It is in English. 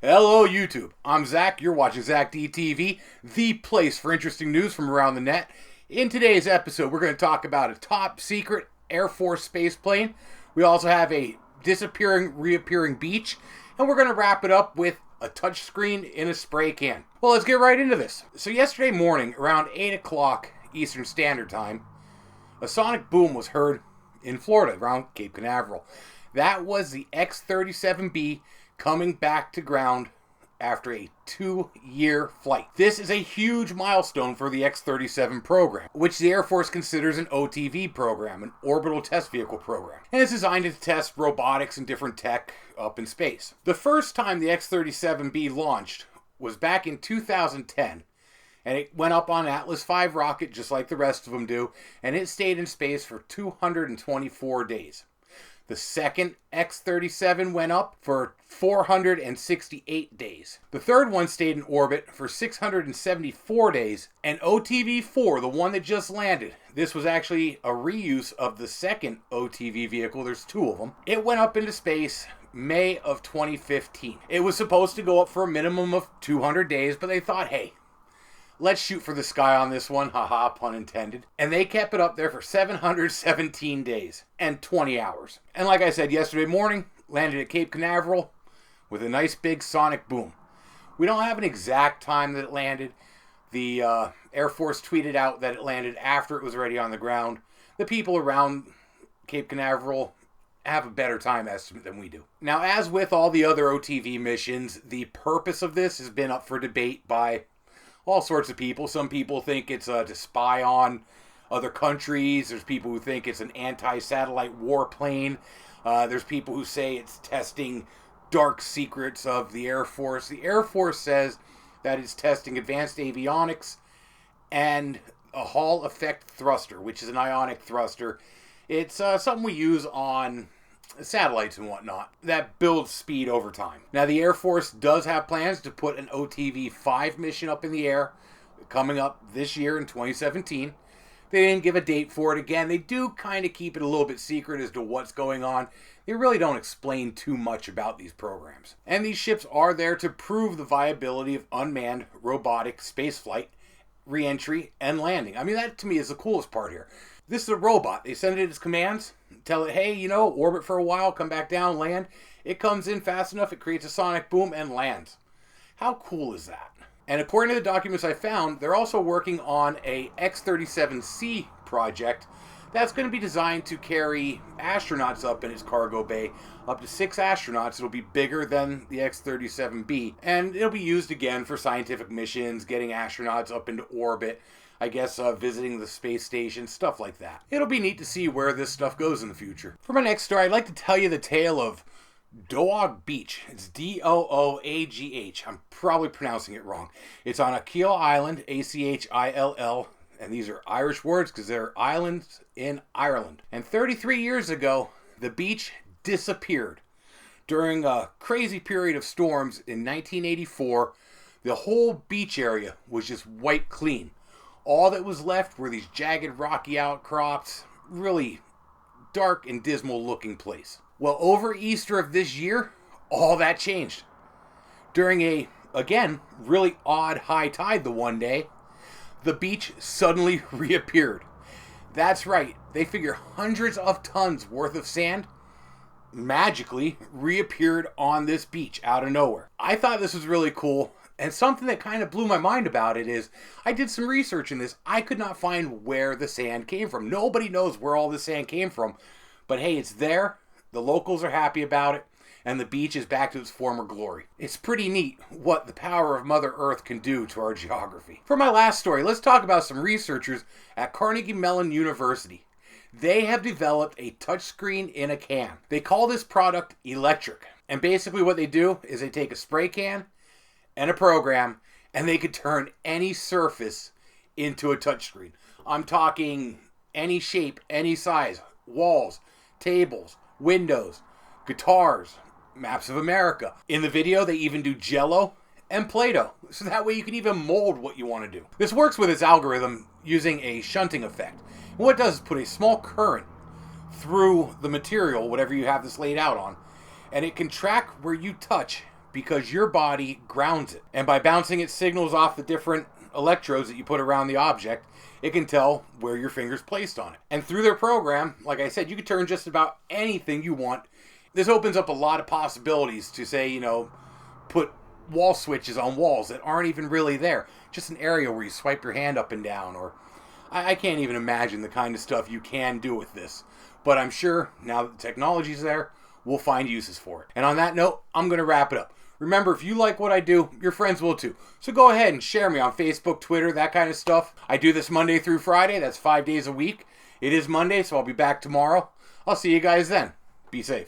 Hello YouTube, I'm Zach, you're watching ZakDTV, the place for interesting news from around the net. In today's episode, we're going to talk about a top secret Air Force space plane. We also have a disappearing, reappearing beach, and we're going to wrap it up with a touchscreen in a spray can. Well, let's get right into this. So yesterday morning, around 8 o'clock Eastern Standard Time, a sonic boom was heard in Florida, around Cape Canaveral. That was the X-37b coming back to ground after a 2-year flight. This is a huge milestone for the X-37 program, which the Air Force considers an OTV program, an orbital test vehicle program, and it's designed to test robotics and different tech up in space. The first time the X-37b launched was back in 2010, and it went up on Atlas V rocket just like the rest of them do, and it stayed in space for 224 days. The second X-37 went up for 468 days. The third one stayed in orbit for 674 days. And OTV-4, the one that just landed, this was actually a reuse of the second OTV vehicle. There's two of them. It went up into space May of 2015. It was supposed to go up for a minimum of 200 days, but they thought, hey, let's shoot for the sky on this one, haha, pun intended. And they kept it up there for 717 days and 20 hours. And like I said, yesterday morning, landed at Cape Canaveral with a nice big sonic boom. We don't have an exact time that it landed. The Air Force tweeted out that it landed after it was already on the ground. The people around Cape Canaveral have a better time estimate than we do. Now, as with all the other OTV missions, the purpose of this has been up for debate by all sorts of people. Some people think it's to spy on other countries. There's people who think it's an anti-satellite warplane. There's people who say it's testing dark secrets of the Air Force. The Air Force says that it's testing advanced avionics and a Hall effect thruster, which is an ionic thruster. It's something we use on satellites and whatnot that builds speed over time. Now, the Air Force does have plans to put an OTV-5 mission up in the air coming up this year in 2017. They didn't give a date for it. Again, they do kind of keep it a little bit secret as to what's going on. They really don't explain too much about these programs. And these ships are there to prove the viability of unmanned robotic spaceflight, re-entry, and landing. I mean, that to me is the coolest part here. This is a robot. They send it its commands, tell it, hey, orbit for a while, come back down, land. It comes in fast enough, it creates a sonic boom, and lands. How cool is that? And according to the documents I found, they're also working on a X-37c project that's going to be designed to carry astronauts up in its cargo bay, up to 6 astronauts. It'll be bigger than the X-37b, and it'll be used again for scientific missions, getting astronauts up into orbit, I guess visiting the space station, stuff like that. It'll be neat to see where this stuff goes in the future. For my next story, I'd like to tell you the tale of Dooagh Beach. It's D-O-O-A-G-H. I'm probably pronouncing it wrong. It's on Achill Island, A-C-H-I-L-L, and these are Irish words because they're islands in Ireland. And 33 years ago, the beach disappeared. During a crazy period of storms in 1984, the whole beach area was just wiped clean. All that was left were these jagged rocky outcrops, really dark and dismal looking place. Well, over Easter of this year, all that changed. During a, again, really odd high tide the one day, the beach suddenly reappeared. That's right, they figure hundreds of tons worth of sand magically reappeared on this beach out of nowhere. I thought this was really cool. And something that kind of blew my mind about it is, I did some research in this. I could not find where the sand came from. Nobody knows where all the sand came from. But hey, it's there. The locals are happy about it. And the beach is back to its former glory. It's pretty neat what the power of Mother Earth can do to our geography. For my last story, let's talk about some researchers at Carnegie Mellon University. They have developed a touchscreen in a can. They call this product Electrik. And basically what they do is they take a spray can and a program, and they could turn any surface into a touchscreen. I'm talking any shape, any size, walls, tables, windows, guitars, maps of America. In the video, they even do Jello and Play-Doh, so that way you can even mold what you want to do. This works with its algorithm using a shunting effect. And what it does is put a small current through the material, whatever you have this laid out on, and it can track where you touch because your body grounds it. And by bouncing its signals off the different electrodes that you put around the object, it can tell where your finger's placed on it. And through their program, like I said, you can turn just about anything you want. This opens up a lot of possibilities to say, you know, put wall switches on walls that aren't even really there. Just an area where you swipe your hand up and down, or I can't even imagine the kind of stuff you can do with this. But I'm sure now that the technology's there, we'll find uses for it. And on that note, I'm going to wrap it up. Remember, if you like what I do, your friends will too. So go ahead and share me on Facebook, Twitter, that kind of stuff. I do this Monday through Friday. That's 5 days a week. It is Monday, so I'll be back tomorrow. I'll see you guys then. Be safe.